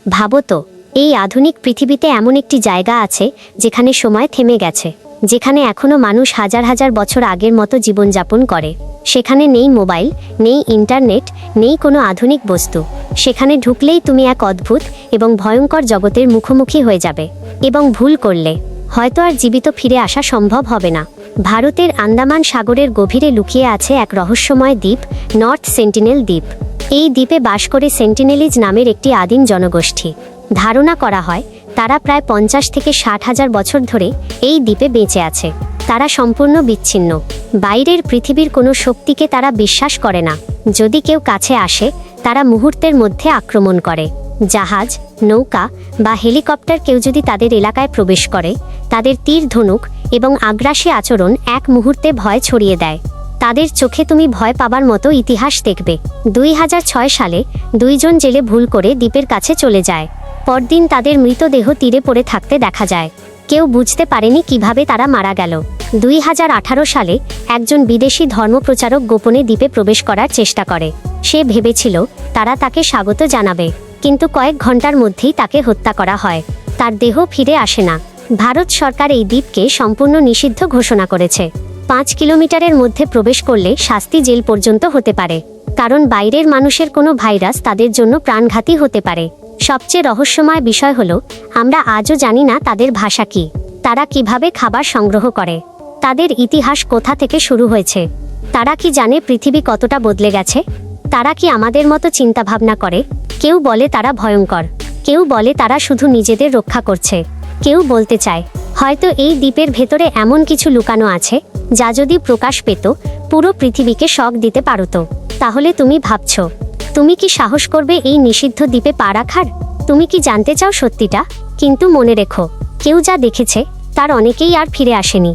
ভাবো তো, এই আধুনিক পৃথিবীতে এমন একটি জায়গা আছে যেখানে সময় থেমে গেছে, যেখানে এখনো মানুষ হাজার হাজার বছর আগের মতো জীবনযাপন করে। সেখানে নেই মোবাইল, নেই ইন্টারনেট, নেই কোনো আধুনিক বস্তু। সেখানে ঢুকলেই তুমি এক অদ্ভুত এবং ভয়ঙ্কর জগতের মুখোমুখি হয়ে যাবে, এবং ভুল করলে হয়তো আর জীবিত ফিরে আসা সম্ভব হবে না। ভারতের আন্দামান সাগরের গভীরে লুকিয়ে আছে এক রহস্যময় দ্বীপ, নর্থ সেন্টিনেল দ্বীপ। এই দ্বীপে বাস করে সেন্টিনেলিজ নামের একটি আদিম জনগোষ্ঠী। ধারণা করা হয় তারা প্রায় 50 থেকে 60 হাজার বছর ধরে এই দ্বীপে বেঁচে আছে। তারা সম্পূর্ণ বিচ্ছিন্ন, বাইরের পৃথিবীর কোনো শক্তিকে তারা বিশ্বাস করে না। যদি কেউ কাছে আসে, তারা মুহূর্তের মধ্যে আক্রমণ করে। জাহাজ, নৌকা বা হেলিকপ্টার কেউ যদি তাদের এলাকায় প্রবেশ করে, তাদের তীর ধনুক এবং আগ্রাসী আচরণ এক মুহূর্তে ভয় ছড়িয়ে দেয়। তাদের চোখে তুমি ভয় পাবার মতো ইতিহাস দেখবে। 2006 সালে 2 জন জেলে ভুল করে দ্বীপের কাছে চলে যায়। পরদিন তাদের মৃতদেহ তীরে পড়ে থাকতে দেখা যায়। কেউ বুঝতে পারেনি কিভাবে তারা মারা গেল। 2018 সালে একজন বিদেশি ধর্মপ্রচারক গোপনে দ্বীপে প্রবেশ করার চেষ্টা করে। সে ভেবেছিল তারা তাকে স্বাগত জানাবে, কিন্তু কয়েক ঘন্টার মধ্যেই তাকে হত্যা করা হয়। তার দেহ ফিরে আসে না। ভারত সরকার এই দ্বীপকে সম্পূর্ণ নিষিদ্ধ ঘোষণা করেছে। 5 কিলোমিটারের মধ্যে প্রবেশ করলে শাস্তি জেল পর্যন্ত হতে পারে, কারণ বাইরের মানুষের কোনো ভাইরাস তাদের জন্য প্রাণঘাতী হতে পারে। সবচেয়ে রহস্যময় বিষয় হলো, আমরা আজও জানি না তাদের ভাষা কি, তারা কিভাবে খাবার সংগ্রহ করে, তাদের ইতিহাস কোথা থেকে শুরু হয়েছে। তারা কি জানে পৃথিবী কতটা বদলে গেছে? তারা কি আমাদের মতো চিন্তাভাবনা করে? কেউ বলে তারা ভয়ঙ্কর, কেউ বলে তারা শুধু নিজেদের রক্ষা করছে। কেউ বলতে চায় হয়তো এই দ্বীপের ভেতরে এমন কিছু লুকানো আছে যা যদি প্রকাশ পেত, পুরো পৃথিবীকে শক দিতে পারত। তাহলে তুমি ভাবছো, তুমি কি সাহস করবে এই নিষিদ্ধ দ্বীপে পা রাখার? তুমি কি জানতে চাও সত্যিটা? কিন্তু মনে রেখো, কেউ যা দেখেছে তার অনেকেই আর ফিরে আসেনি।